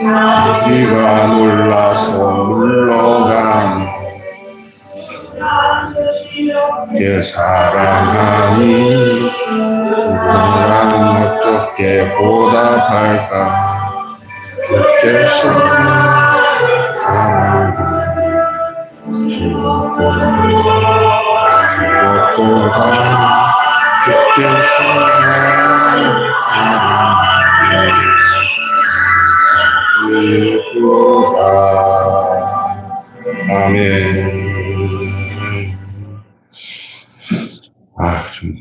네가 놀라서 물러간 게 사랑하니 누구랑 어떻게 보답할까. 주께서 사랑하니 죽었도다. 주께서 사랑하니 아멘.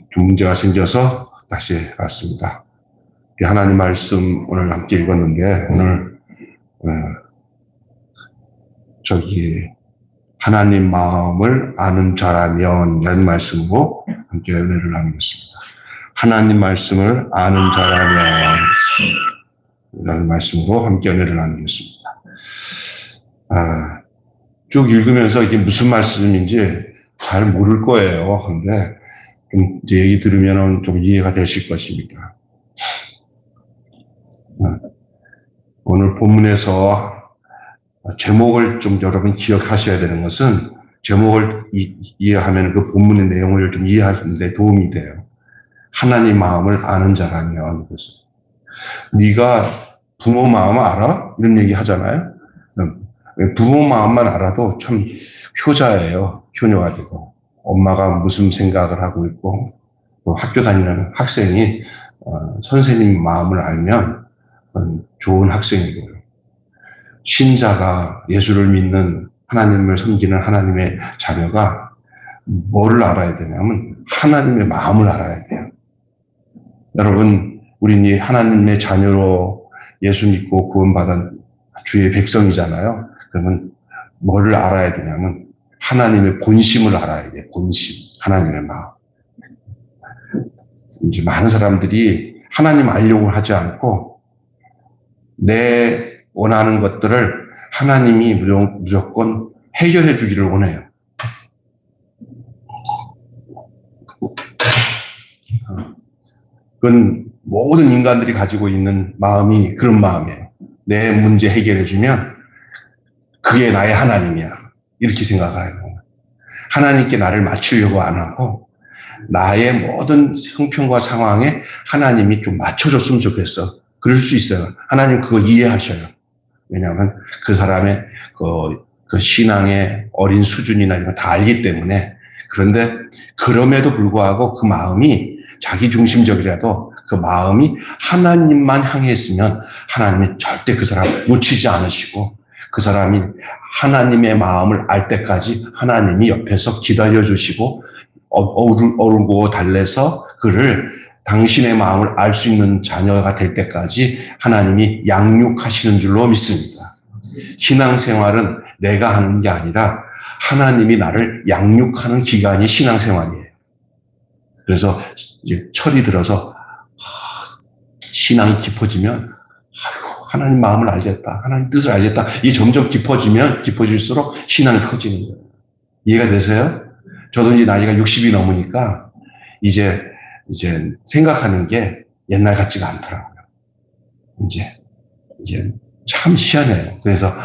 좀 문제가 생겨서 다시 왔습니다. 하나님 말씀 오늘 함께 읽었는데, 오늘 하나님 마음을 아는 자라면 이라는 말씀으로 함께 은혜를 나누겠습니다. 하나님 말씀을 아는 자라면 이라는 말씀으로 함께 은혜를 나누겠습니다. 쭉 읽으면서 이게 무슨 말씀인지 잘 모를 거예요. 그런데 좀 이제 얘기 들으면 좀 이해가 되실 것입니다. 오늘 본문에서 제목을 좀 여러분 기억하셔야 되는 것은, 제목을 이해하면 그 본문의 내용을 좀 이해하는 데 도움이 돼요. 하나님 마음을 아는 자라면. 그래서 네가 부모 마음 알아? 이런 얘기 하잖아요. 부모 마음만 알아도 참 효자예요. 효녀가 되고. 엄마가 무슨 생각을 하고 있고, 또 학교 다니는 학생이 선생님 마음을 알면 좋은 학생이고요. 신자가, 예수를 믿는, 하나님을 섬기는 하나님의 자녀가 뭐를 알아야 되냐면 하나님의 마음을 알아야 돼요. 여러분, 우리는 하나님의 자녀로 예수 믿고 구원받은 주의 백성이잖아요. 그러면 뭐를 알아야 되냐면 하나님의 본심을 알아야 돼요. 본심, 하나님의 마음. 이제 많은 사람들이 하나님 알려고 하지 않고 내 원하는 것들을 하나님이 무조건 해결해 주기를 원해요. 그건 모든 인간들이 가지고 있는 마음이 그런 마음이에요. 내 문제 해결해 주면 그게 나의 하나님이야. 이렇게 생각을 해요. 하나님께 나를 맞추려고 안 하고 나의 모든 형편과 상황에 하나님이 좀 맞춰줬으면 좋겠어. 그럴 수 있어요. 하나님 그거 이해하셔요. 왜냐하면 그 사람의 그 신앙의 어린 수준이나 이런 거 다 알기 때문에. 그런데 그럼에도 불구하고 그 마음이 자기중심적이라도 그 마음이 하나님만 향해 있으면 하나님이 절대 그 사람 놓치지 않으시고, 그 사람이 하나님의 마음을 알 때까지 하나님이 옆에서 기다려주시고 어르고 달래서 그를 당신의 마음을 알 수 있는 자녀가 될 때까지 하나님이 양육하시는 줄로 믿습니다. 신앙생활은 내가 하는 게 아니라 하나님이 나를 양육하는 기간이 신앙생활이에요. 그래서 이제 철이 들어서 신앙이 깊어지면 하나님 마음을 알겠다, 하나님 뜻을 알겠다, 이게 점점 깊어지면 깊어질수록 신앙이 커지는 거예요. 이해가 되세요? 저도 이제 나이가 60이 넘으니까 이제 생각하는 게 옛날 같지가 않더라고요. 이제 참 희한해요. 그래서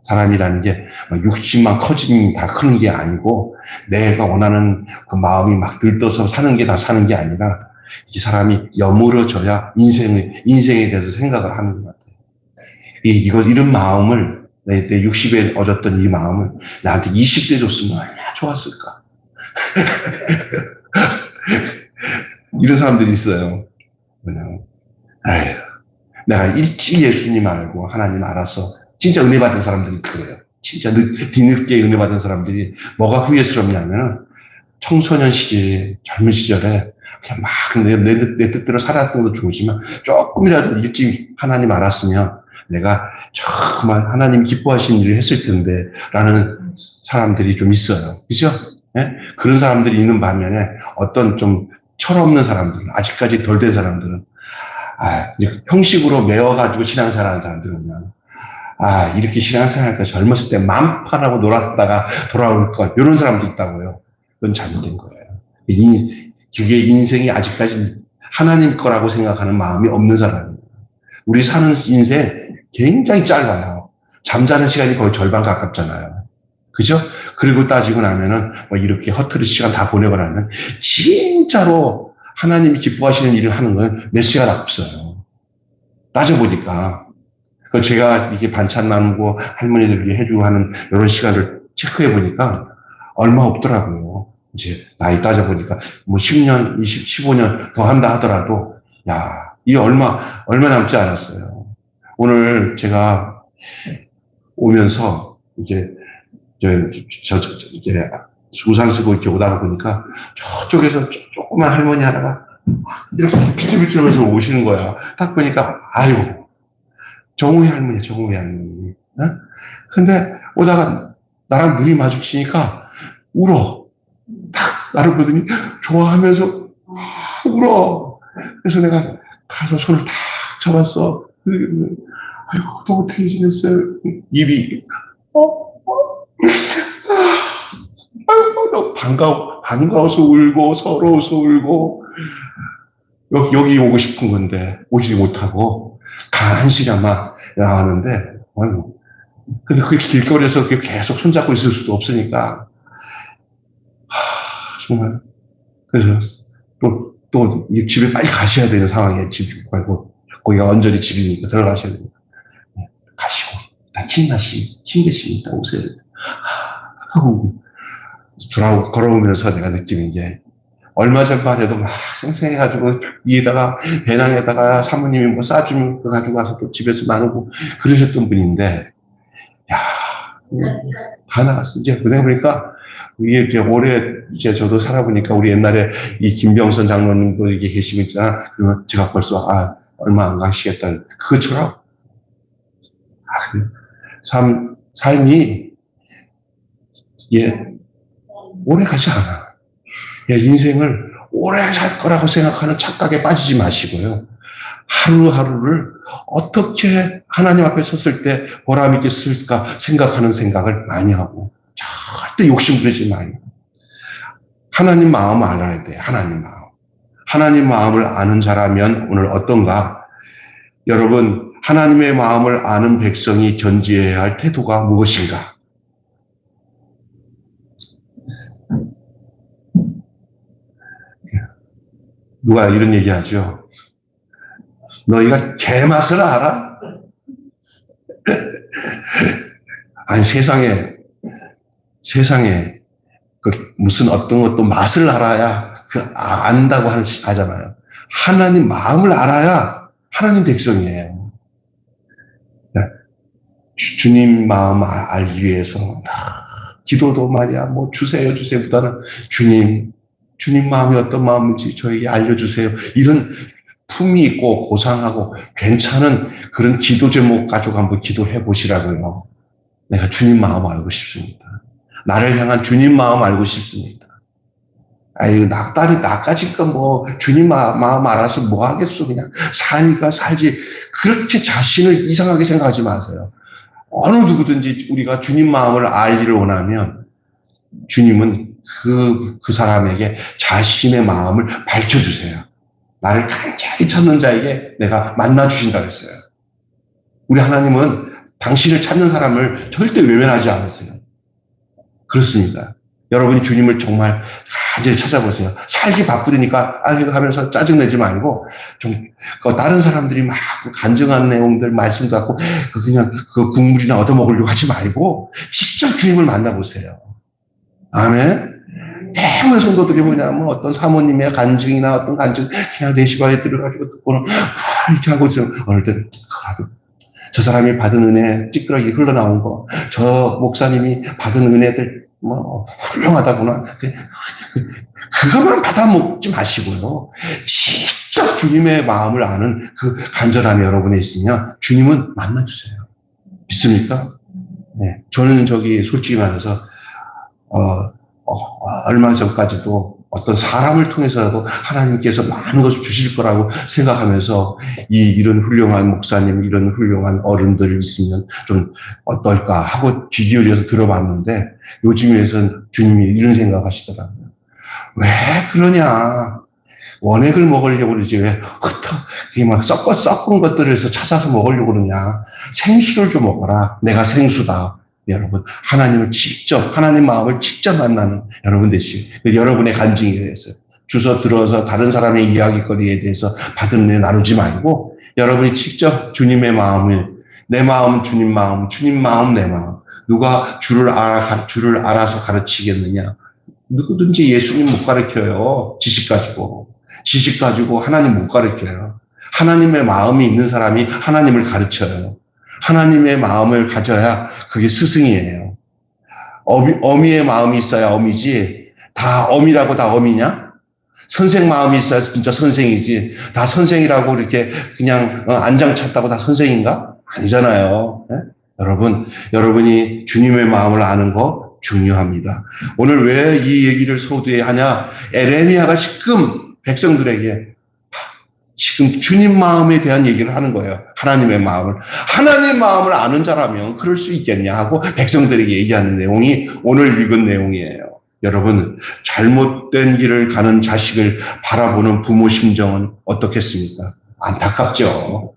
사람이라는 게 육신만 커지면 다 크는 게 아니고, 내가 원하는 그 마음이 막 들떠서 사는 게 다 사는 게 아니라, 이 사람이 여물어져야 인생에 대해서 생각을 하는 것 같아요. 이런 마음을, 내 60에 얻었던 이 마음을 나한테 20대 줬으면 얼마나 좋았을까. 이런 사람들이 있어요. 뭐냐면, 내가 일찍 예수님 알고 하나님 알아서 진짜 은혜 받은 사람들이 그래요. 진짜 뒤늦게 은혜 받은 사람들이 뭐가 후회스럽냐면, 청소년 시절, 젊은 시절에 그냥 막 내 뜻대로 살았던 것도 좋지만 조금이라도 일찍 하나님 알았으면 내가 정말 하나님 기뻐하시는 일을 했을 텐데 라는 사람들이 좀 있어요. 그죠? 예? 그런 사람들이 있는 반면에 어떤 좀 철없는 사람들은, 아직까지 덜 된 사람들은 형식으로 매워가지고 신앙생활 하는 사람들은 그냥 이렇게 신앙생활 할까, 젊었을 때 만판하고 놀았다가 돌아올 걸, 이런 사람도 있다고요. 그건 잘못된 거예요. 그게 인생이 아직까지 하나님 거라고 생각하는 마음이 없는 사람이에요. 우리 사는 인생 굉장히 짧아요. 잠자는 시간이 거의 절반 가깝잖아요. 그죠? 그리고 따지고 나면은 뭐 이렇게 허투루 시간 다 보내고 나면 진짜로 하나님이 기뻐하시는 일을 하는 건 몇 시간 없어요. 따져보니까. 제가 이게 반찬 나누고 할머니들 위해 해주고 하는 이런 시간을 체크해 보니까 얼마 없더라고요. 이제 나이 따져보니까 뭐 10년, 15년 더 한다 하더라도 야, 이게 얼마 남지 않았어요. 오늘 제가 오면서 이게 이게 우산 쓰고 이렇게 오다가 보니까 저쪽에서 조그만 할머니 하나가 이렇게 비틀비틀하면서 오시는 거야. 딱 보니까 아유 정우희 할머니. 어? 근데 오다가 나랑 눈이 마주치니까 울어. 딱 나를 보더니 좋아하면서 울어. 그래서 내가 가서 손을 탁 잡았어. 아이고 너 어떻게 지냈어요? 입이 아이고 너 반가워서 울고 서러워서 울고 여기 오고 싶은 건데 오지 못하고 간신히 아마 나왔는데 근데 그 길거리에서 계속 손잡고 있을 수도 없으니까 정말 그래서 또 집에 빨리 가셔야 되는 상황에 집 말고 거기가 언저리 집이니까 들어가셔야 됩니다. 가시고 힘드시니까 오세요. 하고 걸어오면서 내가 느끼는 게 얼마 전만 해도 막 생생해가지고 위에다가 배낭에다가 사모님이 뭐 싸주면 그거 가지고 와서 또 집에서 나누고 그러셨던 분인데 야 다 나갔어. 이제 그러니까 이게 이제 올해 이제 저도 살아보니까 우리 옛날에 이 김병선 장로님도 이게 계시고 있잖아. 그러면 제가 벌써 얼마 안 가시겠다. 그것처럼 삶이 오래 가지 않아. 인생을 오래 살 거라고 생각하는 착각에 빠지지 마시고요. 하루하루를 어떻게 하나님 앞에 섰을 때 보람 있게 쓸까 생각하는 생각을 많이 하고 절대 욕심 부리지 말고 하나님 마음을 알아야 돼요. 하나님 마음을 아는 자라면 오늘 어떤가? 여러분 하나님의 마음을 아는 백성이 견지해야 할 태도가 무엇인가? 누가 이런 얘기하죠? 너희가 개맛을 알아? 아니 세상에 그 무슨 어떤 것도 맛을 알아야 안다고 하잖아요. 하나님 마음을 알아야 하나님 백성이에요. 주님 마음 알기 위해서 기도도 말이야 뭐 주세요보다는 주님 마음이 어떤 마음인지 저에게 알려주세요. 이런 품이 있고 고상하고 괜찮은 그런 기도 제목 가지고 한번 기도해 보시라고요. 내가 주님 마음 알고 싶습니다. 나를 향한 주님 마음 알고 싶습니다. 아유, 나까지가 뭐 주님 마음 알아서 뭐 하겠어. 그냥 사니까 살지. 그렇게 자신을 이상하게 생각하지 마세요. 어느 누구든지 우리가 주님 마음을 알기를 원하면 주님은 그 사람에게 자신의 마음을 밝혀주세요. 나를 간절히 찾는 자에게 내가 만나주신다 그랬어요. 우리 하나님은 당신을 찾는 사람을 절대 외면하지 않으세요. 그렇습니다. 여러분이 주님을 정말 간절히 찾아보세요. 살기 바쁘니까 하면서 짜증내지 말고 좀 다른 사람들이 막 간증한 내용들 말씀 갖고 그냥 그 국물이나 얻어먹으려고 하지 말고 직접 주님을 만나보세요. 아멘. 대부분 성도들이 뭐냐면 어떤 사모님의 간증이나 어떤 간증 그냥 내시바에 들어가지고 듣고는 이렇게 하고 좀 어느 때 그래도 저 사람이 받은 은혜 찌끄러기 흘러나온 거 저 목사님이 받은 은혜들 뭐 훌륭하다구나 그것만 받아먹지 마시고요. 직접 주님의 마음을 아는 그 간절함이 여러분에 있으면 주님은 만나주세요. 믿습니까? 네, 저는 솔직히 말해서 얼마 전까지도 어떤 사람을 통해서라도 하나님께서 많은 것을 주실 거라고 생각하면서 이런 훌륭한 목사님, 이런 훌륭한 어른들 있으면 좀 어떨까 하고 귀 기울여서 들어봤는데 요즘에선 주님이 이런 생각하시더라고요. 왜 그러냐? 원액을 먹으려고 그러지 왜 흩어 이게 막 섞은 것들에서 찾아서 먹으려고 그러냐. 생수를 좀 먹어라. 내가 생수다. 여러분, 하나님 마음을 직접 만나는 여러분 되시고, 여러분의 간증에 대해서 주워 들어서 다른 사람의 이야기거리에 대해서 받은 내 나누지 말고, 여러분이 직접 주님의 마음을, 내 마음 주님 마음, 주님 마음 내 마음, 누가 주를 알아서 가르치겠느냐. 누구든지 예수님 못 가르쳐요. 지식 가지고 하나님 못 가르쳐요. 하나님의 마음이 있는 사람이 하나님을 가르쳐요. 하나님의 마음을 가져야 그게 스승이에요. 어미의 마음이 있어야 어미지. 다 어미라고 다 어미냐? 선생 마음이 있어야 진짜 선생이지. 다 선생이라고 이렇게 그냥 안장 찼다고 다 선생인가? 아니잖아요. 네? 여러분이 주님의 마음을 아는 거 중요합니다. 오늘 왜 이 얘기를 서두에 하냐? 에레미야가 지금 백성들에게 지금 주님 마음에 대한 얘기를 하는 거예요. 하나님의 마음을 아는 자라면 그럴 수 있겠냐 하고 백성들에게 얘기하는 내용이 오늘 읽은 내용이에요. 여러분, 잘못된 길을 가는 자식을 바라보는 부모 심정은 어떻겠습니까? 안타깝죠.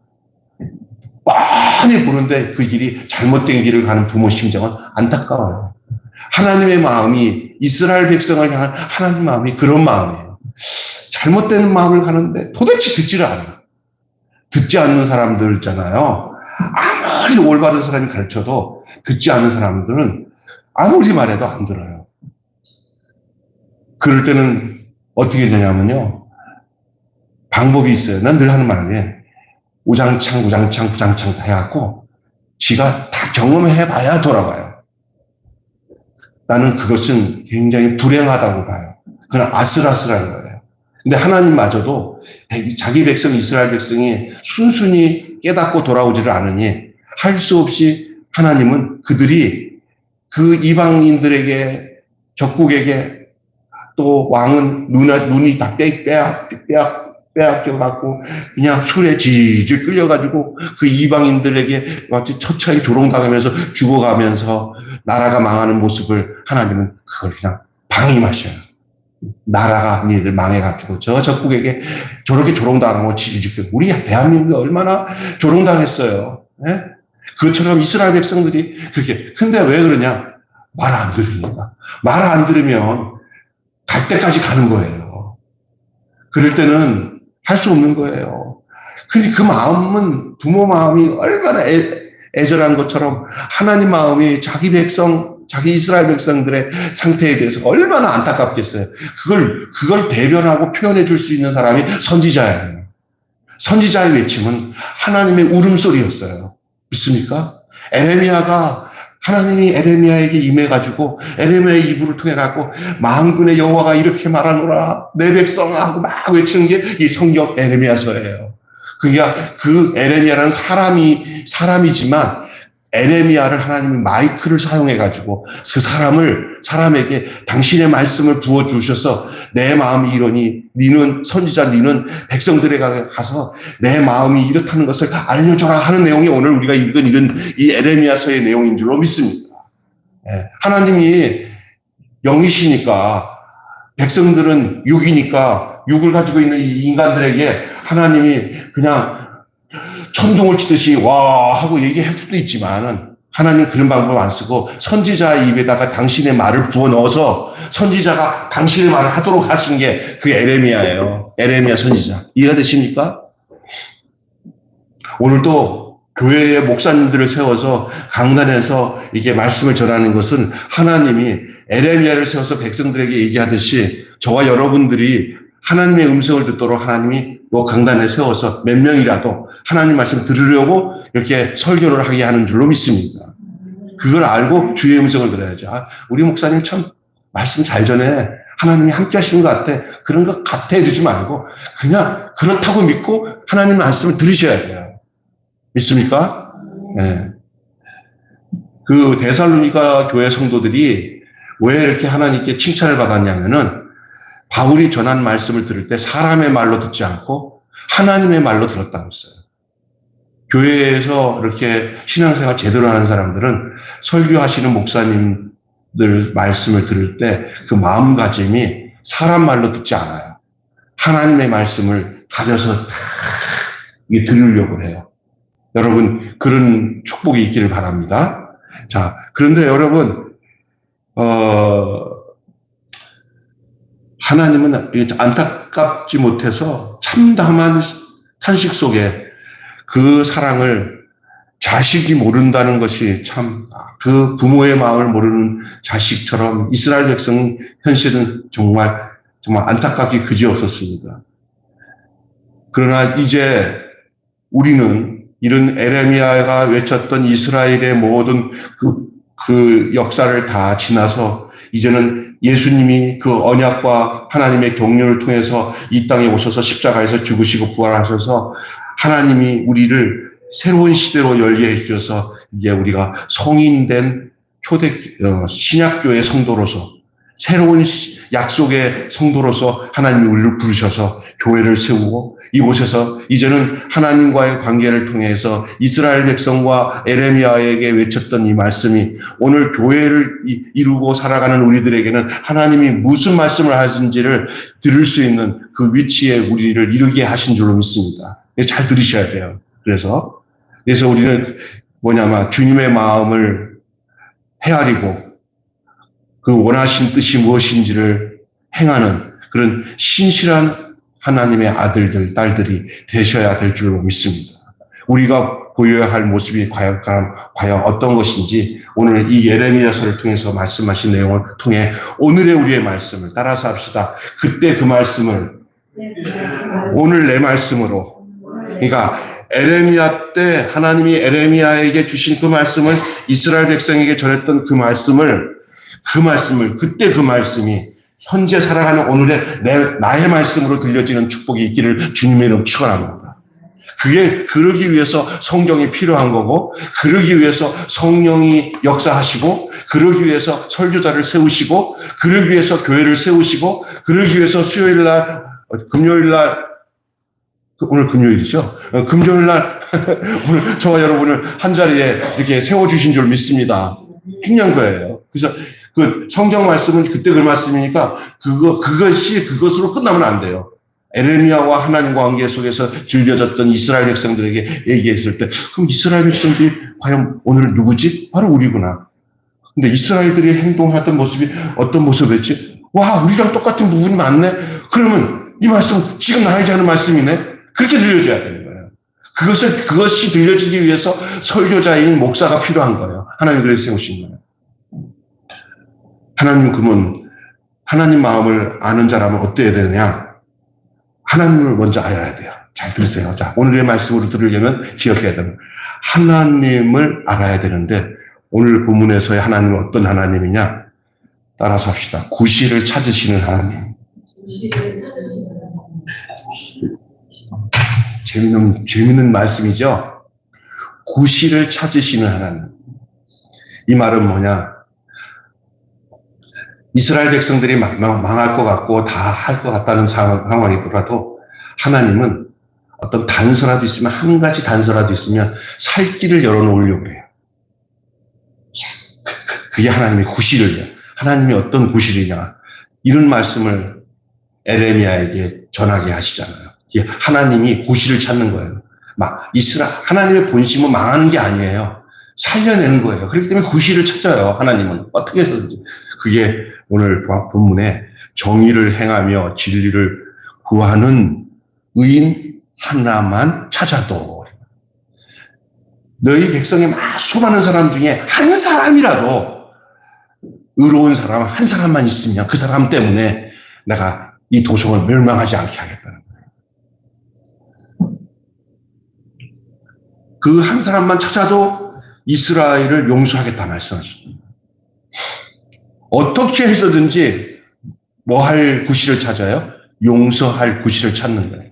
뻔히 보는데 그 길이 잘못된 길을 가는 부모 심정은 안타까워요. 하나님의 마음이 이스라엘 백성을 향한 하나님 마음이 그런 마음이에요. 잘못된 마음을 가는데 도대체 듣지를 않아요. 듣지 않는 사람들 있잖아요. 아무리 올바른 사람이 가르쳐도 듣지 않는 사람들은 아무리 말해도 안 들어요. 그럴 때는 어떻게 되냐면요. 방법이 있어요. 난 늘 하는 말인데 우장창 다 해갖고 지가 다 경험해봐야 돌아와요. 나는 그것은 굉장히 불행하다고 봐요. 그건 아슬아슬한 거예요. 근데 하나님마저도 자기 백성 이스라엘 백성이 순순히 깨닫고 돌아오지를 않으니 할 수 없이 하나님은 그들이 그 이방인들에게 적국에게 또 왕은 눈이 다 빼앗겨갖고 그냥 술에 질질 끌려가지고 그 이방인들에게 마치 처차에 조롱당하면서 죽어가면서 나라가 망하는 모습을 하나님은 그걸 그냥 방임하셔요. 나라가 니들 망해가지고 저 적국에게 저렇게 조롱당하고 질질 우리 대한민국이 얼마나 조롱당했어요. 네? 그것처럼 이스라엘 백성들이 그렇게. 근데 왜 그러냐? 말 안 들으니까. 말 안 들으면 갈 때까지 가는 거예요. 그럴 때는 할 수 없는 거예요. 근데 그 마음은 부모 마음이 얼마나 애절한 것처럼 하나님 마음이 자기 이스라엘 백성들의 상태에 대해서 얼마나 안타깝겠어요. 그걸 대변하고 표현해 줄 수 있는 사람이 선지자예요. 선지자의 외침은 하나님의 울음소리였어요. 믿습니까? 하나님이 에레미야에게 임해가지고 에레미야의 이불을 통해갖고 만군의 여호와가 이렇게 말하노라 내 백성아 하고 막 외치는 게 이 성경 에레미야서예요. 그러니까 그 에레미야라는 사람이지만 에레미야를 하나님이 마이크를 사용해가지고 그 사람에게 당신의 말씀을 부어주셔서 내 마음이 이러니 니는 백성들에게 가서 내 마음이 이렇다는 것을 알려줘라 하는 내용이 오늘 우리가 읽은 이런 이 에레미야서의 내용인 줄로 믿습니다. 하나님이 영이시니까 백성들은 육이니까 육을 가지고 있는 이 인간들에게 하나님이 그냥 천둥을 치듯이 와 하고 얘기할 수도 있지만은 하나님은 그런 방법 안 쓰고 선지자의 입에다가 당신의 말을 부어 넣어서 선지자가 당신의 말을 하도록 하신 게 그 에레미야예요. 에레미야 선지자. 이해가 되십니까? 오늘도 교회의 목사님들을 세워서 강단에서 이게 말씀을 전하는 것은 하나님이 에레미야를 세워서 백성들에게 얘기하듯이 저와 여러분들이 하나님의 음성을 듣도록 하나님이 요 강단에 세워서 몇 명이라도 하나님 말씀 들으려고 이렇게 설교를 하게 하는 줄로 믿습니다. 그걸 알고 주의 음성을 들어야죠. 우리 목사님 참 말씀 잘 전해. 하나님이 함께 하시는 것 같아. 그런 거 같아 해두지 말고 그냥 그렇다고 믿고 하나님 말씀을 들으셔야 돼요. 믿습니까? 네. 그 데살로니가 교회 성도들이 왜 이렇게 하나님께 칭찬을 받았냐면은 바울이 전한 말씀을 들을 때 사람의 말로 듣지 않고 하나님의 말로 들었다고 했어요. 교회에서 이렇게 신앙생활 제대로 하는 사람들은 설교하시는 목사님들 말씀을 들을 때 그 마음가짐이 사람 말로 듣지 않아요. 하나님의 말씀을 가려서 이게 들으려고 해요. 여러분, 그런 축복이 있기를 바랍니다. 자, 그런데 여러분, 하나님은 안타깝지 못해서 참담한 탄식 속에 그 사랑을 자식이 모른다는 것이 참, 그 부모의 마음을 모르는 자식처럼 이스라엘 백성 현실은 정말 안타깝기 그지없었습니다. 그러나 이제 우리는 이런 에레미야가 외쳤던 이스라엘의 모든 그 역사를 다 지나서 이제는 예수님이 그 언약과 하나님의 경륜을 통해서 이 땅에 오셔서 십자가에서 죽으시고 부활하셔서 하나님이 우리를 새로운 시대로 열게 해주셔서 이제 우리가 성인된 신약교의 성도로서 새로운 약속의 성도로서 하나님이 우리를 부르셔서 교회를 세우고 이곳에서 이제는 하나님과의 관계를 통해서 이스라엘 백성과 에레미야에게 외쳤던 이 말씀이 오늘 교회를 이루고 살아가는 우리들에게는 하나님이 무슨 말씀을 하신지를 들을 수 있는 그 위치에 우리를 이르게 하신 줄로 믿습니다. 잘 들으셔야 돼요. 그래서 우리는 주님의 마음을 헤아리고 그 원하신 뜻이 무엇인지를 행하는 그런 신실한 하나님의 아들들, 딸들이 되셔야 될 줄로 믿습니다. 우리가 보여야 할 모습이 과연 어떤 것인지 오늘 이 예레미야서를 통해서 말씀하신 내용을 통해 오늘의 우리의 말씀을 따라서 합시다. 그때 그 말씀을 오늘 내 말씀으로, 그러니까 에레미야 때 하나님이 에레미야에게 주신 그 말씀을 이스라엘 백성에게 전했던 그 말씀을 그때 그 말씀이 현재 살아가는 오늘의 나의 말씀으로 들려지는 축복이 있기를 주님의 이름 축원합니다. 그러기 위해서 성경이 필요한 거고, 그러기 위해서 성령이 역사하시고, 그러기 위해서 설교자를 세우시고, 그러기 위해서 교회를 세우시고, 그러기 위해서 수요일날, 금요일날, 오늘 금요일이죠? 금요일날 오늘 저와 여러분을 한 자리에 이렇게 세워주신 줄 믿습니다. 중요한 거예요. 그래서 그 성경 말씀은 그때 그 말씀이니까 그것으로 끝나면 안 돼요. 에레미야와 하나님과 관계 속에서 즐겨졌던 이스라엘 백성들에게 얘기했을 때 그럼 이스라엘 백성들이 과연 오늘 누구지? 바로 우리구나. 근데 이스라엘들이 행동하던 모습이 어떤 모습이었지? 와, 우리랑 똑같은 부분이 많네? 그러면 이 말씀 지금 나에게 하는 말씀이네? 그렇게 들려줘야 되는 거예요. 그것이 들려지기 위해서 설교자인 목사가 필요한 거예요. 하나님 그래서 세우신 거예요. 하나님 그러면 하나님 마음을 아는 자라면 어때야 되느냐? 하나님을 먼저 알아야 돼요. 잘 들으세요. 자, 오늘의 말씀으로 들으려면 기억해야 되는 하나님을 알아야 되는데 오늘 본문에서의 하나님은 어떤 하나님이냐? 따라서 합시다. 구실을 찾으시는 하나님. 재밌는 말씀이죠? 구실을 찾으시는 하나님. 이 말은 뭐냐? 이스라엘 백성들이 망할 것 같고 다 할 것 같다는 상황이더라도 하나님은 어떤 단서라도 있으면, 한 가지 단서라도 있으면 살 길을 열어놓으려고 해요. 그게 하나님의 구실이에요. 하나님이 어떤 구실이냐. 이런 말씀을 에레미야에게 전하게 하시잖아요. 하나님이 구실을 찾는 거예요. 하나님의 본심은 망하는 게 아니에요. 살려내는 거예요. 그렇기 때문에 구실을 찾아요. 하나님은 어떻게 해서든지. 그게 오늘 본문에 정의를 행하며 진리를 구하는 의인 하나만 찾아도, 너희 백성의 수많은 사람 중에 한 사람이라도 의로운 사람 한 사람만 있으면 그 사람 때문에 내가 이 도성을 멸망하지 않게 하겠다는 거예요. 그 한 사람만 찾아도 이스라엘을 용서하겠다 말씀하십니다. 어떻게 해서든지 뭐 할 구실을 찾아요? 용서할 구실을 찾는 거예요.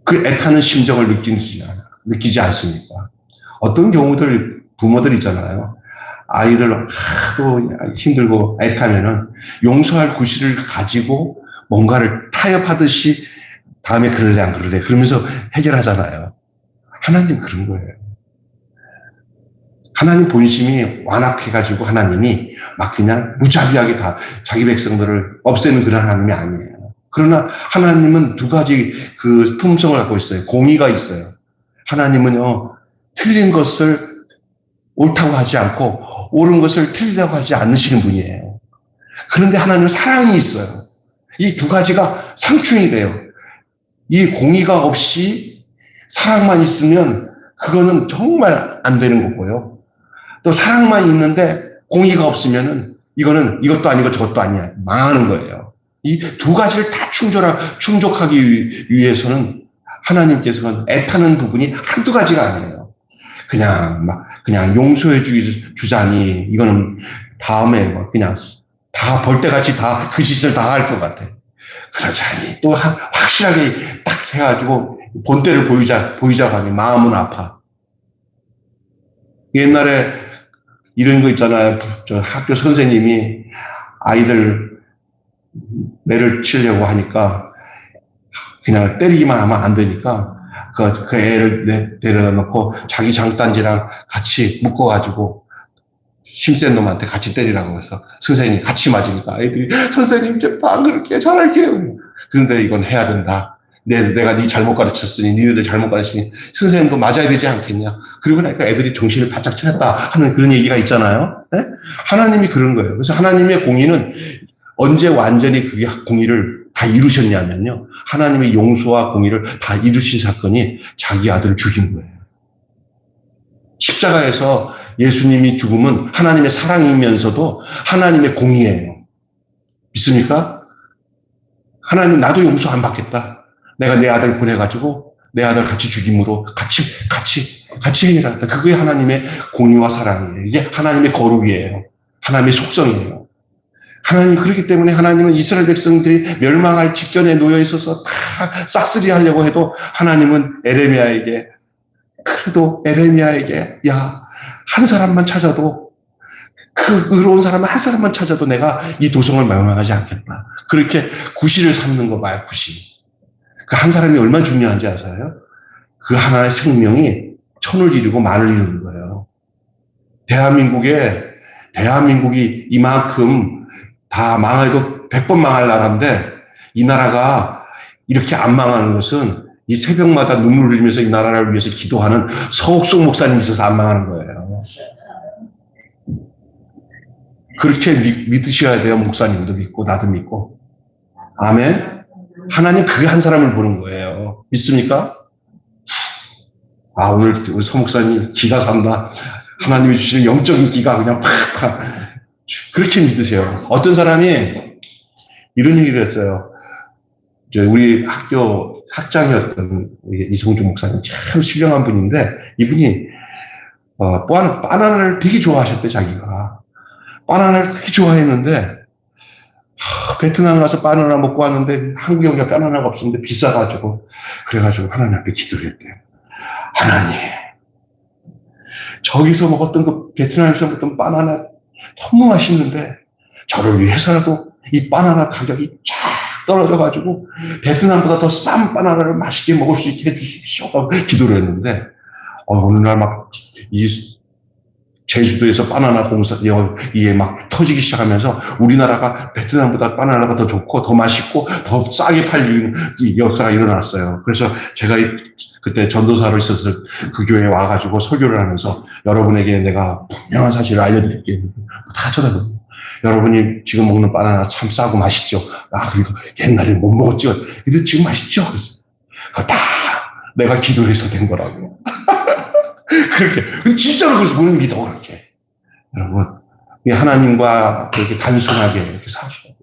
그 애타는 심정을 느끼지 않습니까? 어떤 경우들, 부모들 있잖아요. 아이들 하도 힘들고 애타면은 용서할 구실을 가지고 뭔가를 타협하듯이 다음에 그럴래 안 그럴래 그러면서 해결하잖아요. 하나님 그런 거예요. 하나님 본심이 완악해가지고 하나님이 막 그냥 무자비하게 다 자기 백성들을 없애는 그런 하나님이 아니에요. 그러나 하나님은 두 가지 그 품성을 갖고 있어요. 공의가 있어요. 하나님은요, 틀린 것을 옳다고 하지 않고 옳은 것을 틀리다고 하지 않으시는 분이에요. 그런데 하나님은 사랑이 있어요. 이 두 가지가 상충이 돼요. 이 공의가 없이 사랑만 있으면 그거는 정말 안 되는 거고요. 또 사랑만 있는데 공의가 없으면은 이거는 이것도 아니고 저것도 아니야. 망하는 거예요. 이 두 가지를 다 충족하기 위해서는 하나님께서는 애타는 부분이 한두 가지가 아니에요. 그냥 용서해 주자니 이거는 다음에 그냥 다 벌떼같이 다 그 짓을 다 할 것 같아. 그렇지 않니. 또 확실하게 딱 해가지고 본때를 보이자고 하니 마음은 아파. 옛날에 이런 거 있잖아요. 저 학교 선생님이 아이들 매를 치려고 하니까 그냥 때리기만 하면 안 되니까 그 애를 데려다 놓고 자기 장단지랑 같이 묶어가지고 힘센 놈한테 같이 때리라고 해서 선생님이 같이 맞으니까 애들이 선생님 안 그렇게 잘할게요. 그런데 이건 해야 된다. 내가 네 잘못 가르쳤으니 니네들 잘못 가르치니 선생님도 맞아야 되지 않겠냐. 그리고 나니까 애들이 정신을 바짝 차렸다 하는 그런 얘기가 있잖아요. 네? 하나님이 그런 거예요. 그래서 하나님의 공의는 언제 완전히 그게 공의를 다 이루셨냐면요. 하나님의 용서와 공의를 다 이루신 사건이 자기 아들을 죽인 거예요. 십자가에서 예수님이 죽음은 하나님의 사랑이면서도 하나님의 공의예요. 믿습니까? 하나님 나도 용서 안 받겠다. 내가 내 아들 보내가지고 내 아들 같이 죽임으로 같이 해라. 그게 하나님의 공의와 사랑이에요. 이게 하나님의 거룩이에요. 하나님의 속성이에요. 하나님 그렇기 때문에 하나님은 이스라엘 백성들이 멸망할 직전에 놓여 있어서 다 싹쓸이 하려고 해도 하나님은 에레미야에게 야, 한 사람만 찾아도 그 의로운 사람 한 사람만 찾아도 내가 이 도성을 멸망하지 않겠다. 그렇게 구실을 삼는 거 봐요. 구실. 그 한 사람이 얼마나 중요한지 아세요? 그 하나의 생명이 천을 이루고 만을 이루는 거예요. 대한민국이 이만큼 다 망해도 100번 망할 나라인데 이 나라가 이렇게 안 망하는 것은 이 새벽마다 눈물을 흘리면서 이 나라를 위해서 기도하는 서옥숙 목사님이 있어서 안 망하는 거예요. 그렇게 믿으셔야 돼요. 목사님도 믿고 나도 믿고. 아멘. 하나님 그 한 사람을 보는 거예요. 믿습니까? 오늘 우리 서 목사님 기가 산다. 하나님이 주시는 영적인 기가 그냥 팍팍. 그렇게 믿으세요. 어떤 사람이 이런 얘기를 했어요. 우리 학교 학장이었던 이성주 목사님 참 신령한 분인데 이분이 바나나를 되게 좋아하셨대. 자기가 바나나를 되게 좋아했는데 베트남 가서 바나나 먹고 왔는데 한국에 오니까 바나나가 없었는데 비싸가지고 그래가지고 하나님 앞에 기도를 했대요. 하나님 저기서 먹었던 그 베트남에서 먹었던 바나나 너무 맛있는데 저를 위해서라도 이 바나나 가격이 쫙 떨어져가지고 베트남보다 더 싼 바나나를 맛있게 먹을 수 있게 해주십시오 하고 기도를 했는데 어느 날 막 이 제주도에서 바나나 공사 이게 막 터지기 시작하면서 우리나라가 베트남보다 바나나가 더 좋고 더 맛있고 더 싸게 팔리는 역사가 일어났어요. 그래서 제가 그때 전도사로 있었을 그 교회에 와가지고 설교를 하면서 여러분에게 내가 분명한 사실을 알려드릴게요. 다 쳐다보고 여러분이 지금 먹는 바나나 참 싸고 맛있죠. 그리고 옛날에 못 먹었죠. 근데 지금 맛있죠. 그거 다 내가 기도해서 된 거라고. 그렇게 진짜로 그래서 보는 믿어 그렇게. 여러분 하나님과 그렇게 단순하게 이렇게 사셔야 돼요.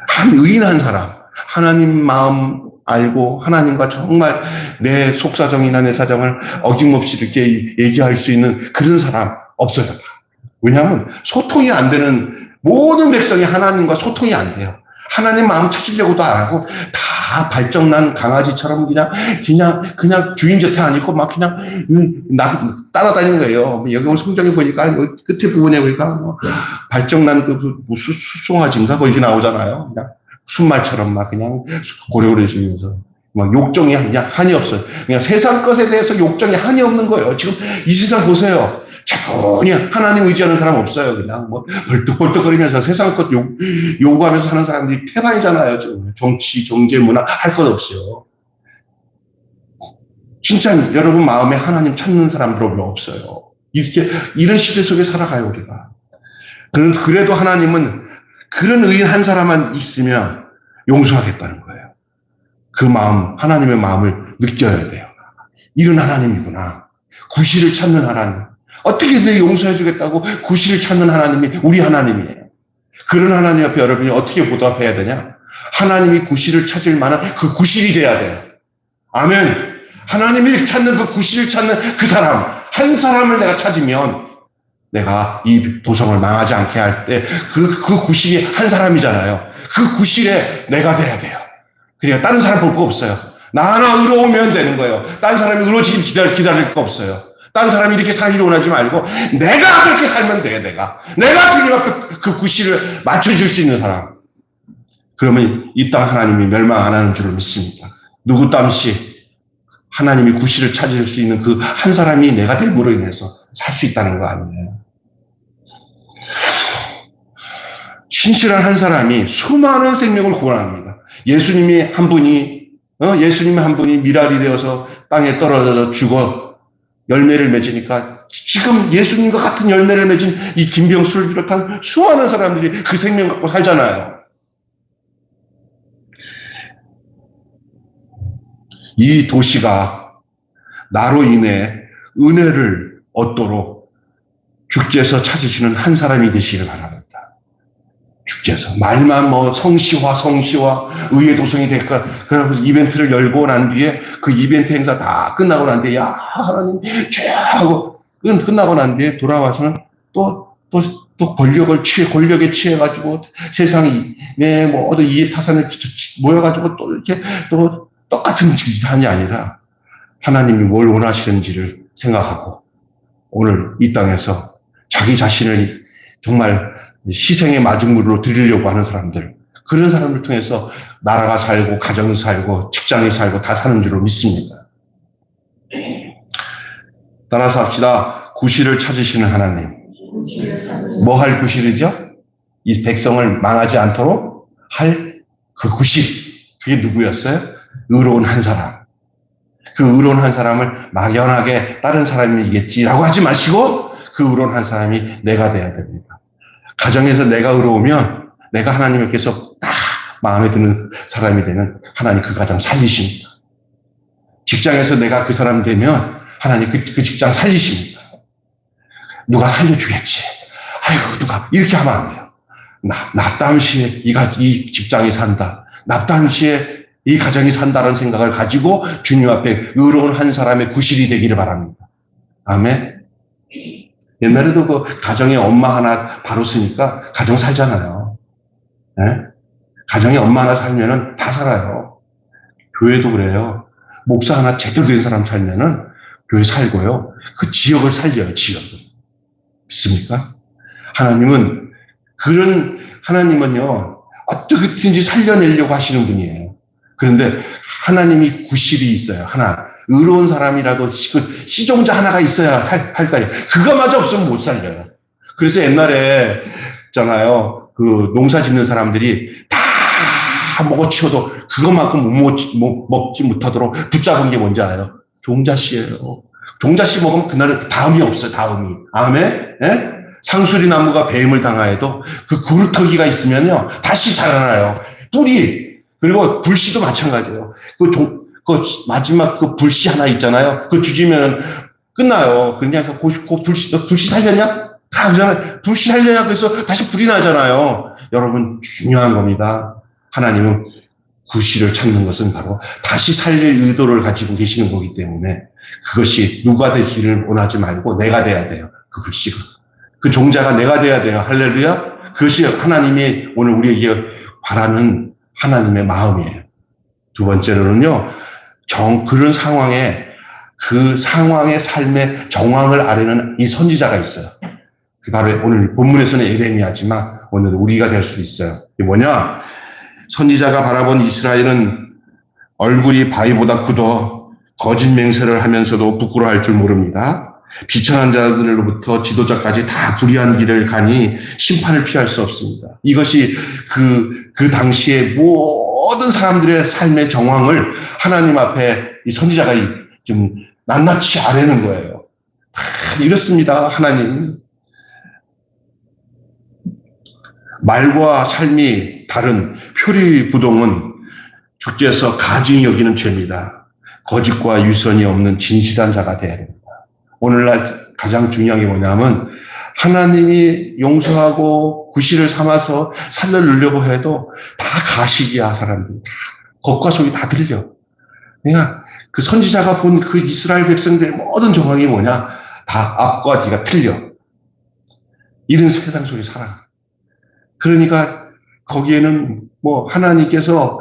한 의인한 사람, 하나님 마음 알고 하나님과 정말 내 속사정이나 내 사정을 어김없이 이렇게 얘기할 수 있는 그런 사람 없어요. 왜냐하면 소통이 안 되는 모든 백성이 하나님과 소통이 안 돼요. 하나님 마음 찾으려고도 안 하고 다 발정난 강아지처럼 그냥 주인 곁에 안 있고 막 그냥 따라다니는 거예요. 여기 오늘 성경에 보니까 여기 끝에 부분에 보니까 발정난 수송아지인가 뭐 이렇게 나오잖아요. 그냥 순말처럼 막 그냥 고래고래 지면서 막 욕정이 그냥 한이 없어요. 그냥 세상 것에 대해서 욕정이 한이 없는 거예요. 지금 이 세상 보세요. 차분히 하나님 의지하는 사람 없어요. 그냥 뭐 벌떡벌떡거리면서 세상 것 요구하면서 사는 사람들이 태반이잖아요. 정치, 경제, 문화 할 것 없어요. 진짜 여러분 마음에 하나님 찾는 사람들 별로 없어요. 이런 시대 속에 살아가요, 우리가. 그래도 하나님은 그런 의인 한 사람만 있으면 용서하겠다는 거예요. 그 마음, 하나님의 마음을 느껴야 돼요. 이런 하나님이구나. 구실을 찾는 하나님. 어떻게 내 용서해 주겠다고 구실을 찾는 하나님이 우리 하나님이에요. 그런 하나님 앞에 여러분이 어떻게 보답해야 되냐? 하나님이 구실을 찾을 만한 그 구실이 돼야 돼요. 아멘. 하나님이 찾는 그 구실을 찾는 그 사람, 한 사람을 내가 찾으면 내가 이 도성을 망하지 않게 할 때 그 구실이 한 사람이잖아요. 그 구실에 내가 돼야 돼요. 그러니까 다른 사람 볼 거 없어요. 나 하나 의로우면 되는 거예요. 다른 사람이 의로워지기 기다릴 거 없어요. 다른 사람이 이렇게 살기를 원하지 말고 내가 그렇게 살면 돼요. 내가 주님 앞에 그 구실을 맞춰줄 수 있는 사람. 그러면 이 땅 하나님이 멸망 안 하는 줄을 믿습니다. 누구 땀시 하나님이 구실을 찾을 수 있는 그 한 사람이 내가 됨으로 인해서 살 수 있다는 거 아니에요. 신실한 한 사람이 수많은 생명을 구원합니다. 예수님이 한 분이 미랄이 되어서 땅에 떨어져서 죽어 열매를 맺으니까 지금 예수님과 같은 열매를 맺은 이 김병수를 비롯한 수많은 사람들이 그 생명 갖고 살잖아요. 이 도시가 나로 인해 은혜를 얻도록 주께서 찾으시는 한 사람이 되시기를 바랍니다. 주께서 말만 성시화 의의 도성이 될까. 그러면서 이벤트를 열고 난 뒤에 그 이벤트 행사 다 끝나고 난 뒤에 야 하나님 쫙하고 끝나고 난 뒤에 돌아와서는 또 권력에 취해가지고 세상이 어디 이해타산에 모여가지고 또 이렇게 또 똑같은 짓이 아니라 하나님이 뭘 원하시는지를 생각하고 오늘 이 땅에서 자기 자신을 정말 희생의 마중물로 드리려고 하는 사람들, 그런 사람을 통해서 나라가 살고 가정이 살고 직장이 살고 다 사는 줄로 믿습니다. 따라서 합시다. 구실을 찾으시는 하나님. 뭐 할 구실이죠? 이 백성을 망하지 않도록 할 그 구실. 그게 누구였어요? 의로운 한 사람. 그 의로운 한 사람을 막연하게 다른 사람이겠지라고 하지 마시고 그 의로운 한 사람이 내가 돼야 됩니다. 가정에서 내가 의로우면 내가 하나님께서 딱 마음에 드는 사람이 되면 하나님 그 가정 살리십니다. 직장에서 내가 그 사람 되면 하나님 그 직장 살리십니다. 누가 살려주겠지. 아이고 누가 이렇게 하면 안 돼요. 나 땀시에 이 직장이 산다. 나 땀시에 이 가정이 산다는 생각을 가지고 주님 앞에 의로운 한 사람의 구실이 되기를 바랍니다. 아멘. 옛날에도 그 가정에 엄마 하나 바로 쓰니까 가정 살잖아요. 네? 가정에 엄마 하나 살면은 다 살아요. 교회도 그래요. 목사 하나 제대로 된 사람 살면은 교회 살고요. 그 지역을 살려요, 지역을. 믿습니까? 하나님은요, 어떻게든지 살려내려고 하시는 분이에요. 그런데 하나님이 구실이 있어요. 하나. 의로운 사람이라도 그 시종자 하나가 있어야 할 거예요. 그거마저 없으면 못 살려요. 그래서 옛날에 있잖아요. 그 농사 짓는 사람들이 다 먹어치워도 그것만큼 먹지 못하도록 붙잡은 게 뭔지 알아요? 종자씨예요. 종자씨 먹으면 그날은 다음이 없어요. 다음이. 아멘? 예? 상수리 나무가 배임을 당하여도 그 구루터기가 있으면요. 다시 자라나요. 뿌리. 그리고 불씨도 마찬가지예요. 그 마지막 그 불씨 하나 있잖아요. 그거 죽이면 끝나요. 그냥 불씨 살려냐? 다 그러잖아요. 불씨 살려냐? 그래서 다시 불이 나잖아요. 여러분, 중요한 겁니다. 하나님은 구실을 찾는 것은 바로 다시 살릴 의도를 가지고 계시는 거기 때문에 그것이 누가 되기를 원하지 말고 내가 돼야 돼요. 그 불씨가. 그 종자가 내가 돼야 돼요. 할렐루야. 그것이 하나님이 오늘 우리에게 바라는 하나님의 마음이에요. 두 번째로는요, 그런 상황에, 그 상황의 삶의 정황을 아뢰는 이 선지자가 있어요. 그 바로 오늘 본문에서는 에레미야지만 오늘 우리가 될 수 있어요. 이게 뭐냐? 선지자가 바라본 이스라엘은 얼굴이 바위보다 크고 거짓 맹세를 하면서도 부끄러워할 줄 모릅니다. 비천한 자들로부터 지도자까지 다 불의한 길을 가니 심판을 피할 수 없습니다. 이것이 그 당시에 모든 사람들의 삶의 정황을 하나님 앞에 이 선지자가 좀 낱낱이 아뢰는 거예요. 다 이렇습니다, 하나님. 말과 삶이 다른 표리부동은 주께서 가증히 여기는 죄입니다. 거짓과 유선이 없는 진실한 자가 되어야 됩니다. 오늘날 가장 중요한 게 뭐냐면 하나님이 용서하고 구실을 삼아서 살려내려고 해도 다 가식이야. 사람들이 다 겉과 속이 다 들려. 그러니까 그 선지자가 본 그 이스라엘 백성들의 모든 정황이 뭐냐, 다 앞과 뒤가 틀려. 이런 세상 속에 살아. 그러니까 거기에는 뭐 하나님께서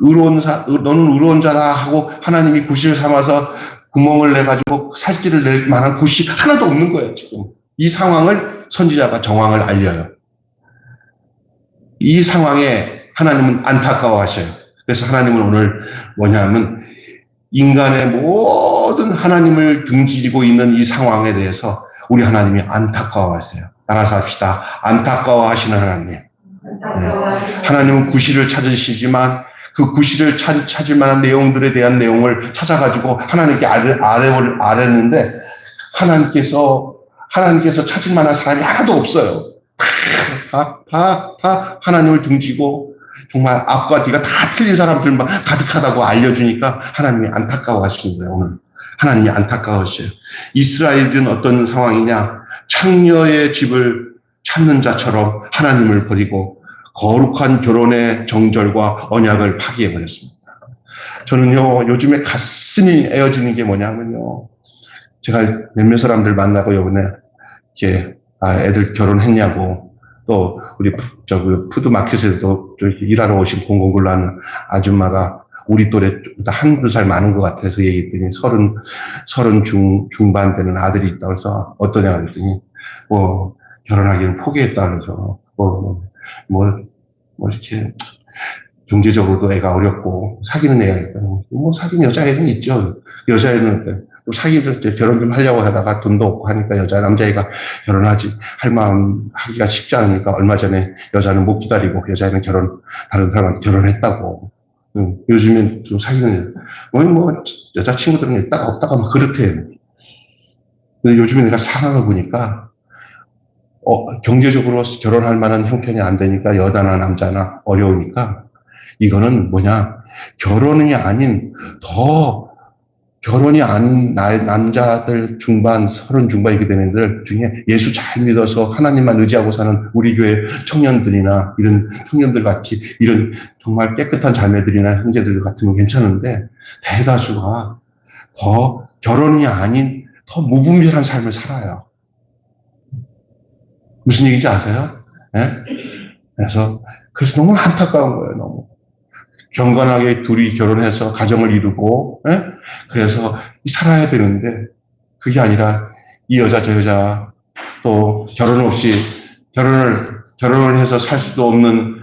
너는 의로운 자다 하고 하나님이 구실을 삼아서 구멍을 내가지고 살 길을 낼 만한 곳이 하나도 없는 거예요, 지금. 이 상황을 선지자가 정황을 알려요. 이 상황에 하나님은 안타까워하셔요. 그래서 하나님은 오늘 뭐냐면 인간의 모든 하나님을 등지고 있는 이 상황에 대해서 우리 하나님이 안타까워하세요. 따라서 합시다. 안타까워하시는 하나님. 네. 하나님은 구실을 찾으시지만 그 구실을 찾을 만한 내용들에 대한 내용을 찾아가지고 하나님께 아뢰는데 하나님께서 찾을 만한 사람이 하나도 없어요. 다 하나님을 등지고 정말 앞과 뒤가 다 틀린 사람들만 가득하다고 알려주니까 하나님이 안타까워하시는 거예요. 오늘 하나님이 안타까워하셔요. 이스라엘은 어떤 상황이냐, 창녀의 집을 찾는 자처럼 하나님을 버리고 거룩한 결혼의 정절과 언약을 파기해버렸습니다. 저는요, 요즘에 가슴이 에어지는 게 뭐냐면요, 제가 몇몇 사람들 만나고 요번에 이렇게 애들 결혼했냐고, 또 우리 푸드마켓에도 일하러 오신 공공근로 하는 아줌마가 우리 또래보다 한두 살 많은 것 같아서 얘기했더니 서른 중반 되는 아들이 있다고 해서 어떠냐 그랬더니 뭐 결혼하기는 포기했다 그래서 이렇게 경제적으로도 애가 어렵고 사귀는 애가 있다고. 뭐 사귀는 여자애는 있죠. 여자애는 사귀를 때 결혼 좀 하려고 하다가 돈도 없고 하니까 남자애가 할 마음 하기가 쉽지 않으니까 얼마 전에 여자는 못 기다리고 여자애는 다른 사람한테 결혼했다고. 요즘엔 좀 사귀는 여자친구들은 있다가 없다가 막 그렇대. 근데 요즘에 내가 상황을 보니까 경제적으로 결혼할 만한 형편이 안 되니까 여자나 남자나 어려우니까 이거는 결혼이 아닌 결혼이 안 남자들 중반, 30 중반 이렇게 되는 애들 중에 예수 잘 믿어서 하나님만 의지하고 사는 우리 교회 청년들이나 이런 청년들 같이 이런 정말 깨끗한 자매들이나 형제들 같으면 괜찮은데 대다수가 더 결혼이 아닌 더 무분별한 삶을 살아요. 무슨 얘기인지 아세요? 네? 그래서 너무 안타까운 거예요. 너무 경건하게 둘이 결혼해서 가정을 이루고, 그래서 살아야 되는데 그게 아니라 이 여자 저 여자 또 결혼 없이 결혼을 해서 살 수도 없는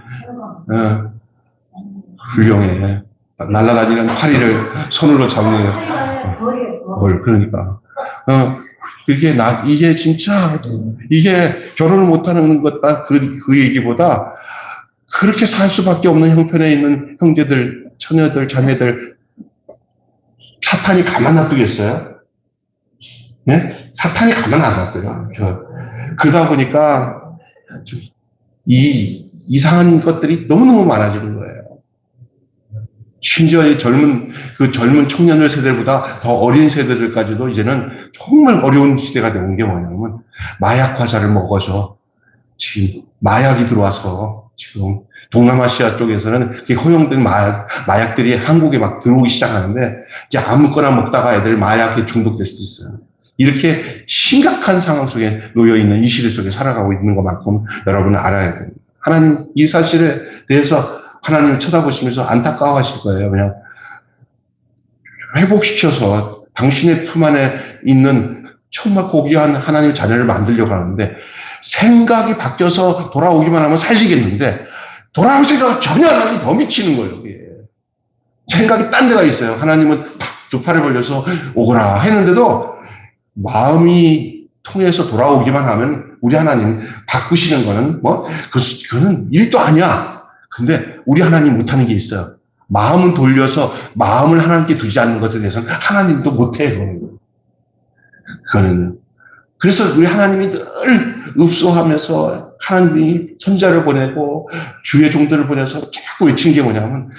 훌륭해 날아다니는 파리를 손으로 잡는 그러니까 이게 진짜 이게 결혼을 못하는 것다 그 얘기보다 그렇게 살 수밖에 없는 형편에 있는 형제들, 처녀들, 자매들 사탄이 가만 놔두겠어요? 네? 사탄이 가만 안 놔둬요. 그러다 보니까 이 이상한 것들이 너무너무 많아지는 거예요. 심지어 이 젊은 청년들 세대보다 더 어린 세대들까지도 이제는 정말 어려운 시대가 된 게 뭐냐면 마약 과자를 먹어서 지금 마약이 들어와서 지금 동남아시아 쪽에서는 허용된 마약들이 한국에 막 들어오기 시작하는데 이제 아무거나 먹다가 애들 마약에 중독될 수도 있어요. 이렇게 심각한 상황 속에 놓여있는 이 시대 속에 살아가고 있는 것만큼 여러분은 알아야 됩니다. 하나님 이 사실에 대해서 하나님 쳐다보시면서 안타까워하실 거예요. 그냥 회복시켜서 당신의 품 안에 있는 정말 고귀한 하나님의 자녀를 만들려고 하는데 생각이 바뀌어서 돌아오기만 하면 살리겠는데 돌아올 생각을 전혀 안 하니 더 미치는 거예요. 그게. 생각이 딴 데가 있어요. 하나님은 두 팔을 벌려서 오거라 했는데도 마음이 통해서 돌아오기만 하면 우리 하나님 바꾸시는 거는 그거는 일도 아니야. 근데 우리 하나님 못하는 게 있어요. 마음을 돌려서 마음을 하나님께 두지 않는 것에 대해서는 하나님도 못해. 그거는. 그래서 우리 하나님이 늘 읍소하면서 하나님이 선자를 보내고 주의 종들을 보내서 자꾸 외친 게 뭐냐면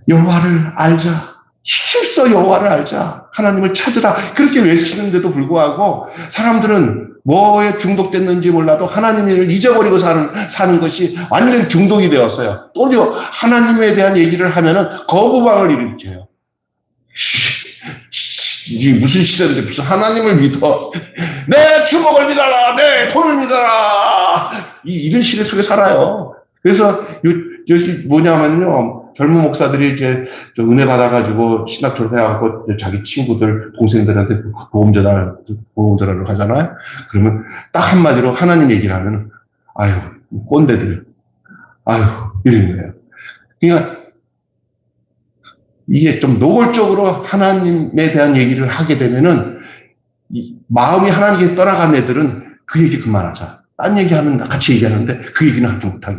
여호와를 알자. 힘써 여호와를 알자. 하나님을 찾으라. 그렇게 외치는데도 불구하고 사람들은 뭐에 중독됐는지 몰라도 하나님을 잊어버리고 사는 것이 완전 중독이 되었어요. 또 하나님에 대한 얘기를 하면은 거부감을 일으켜요. 이게 무슨 시대인데 무슨 하나님을 믿어. 내 주먹을 믿어라. 내 돈을 믿어라. 이런 시대 속에 살아요. 그래서 여기 뭐냐면요. 젊은 목사들이 이제 은혜 받아가지고 신학 졸업해갖고 자기 친구들, 동생들한테 복음 전하러 가잖아요. 그러면 딱 한마디로 하나님 얘기를 하면, 아유, 꼰대들. 아유, 이런 거예요. 그러니까 이게 좀 노골적으로 하나님에 대한 얘기를 하게 되면은 마음이 하나님께 떠나간 애들은 그 얘기 그만하자. 딴 얘기하면 같이 얘기하는데 그 얘기는 하지 못하게.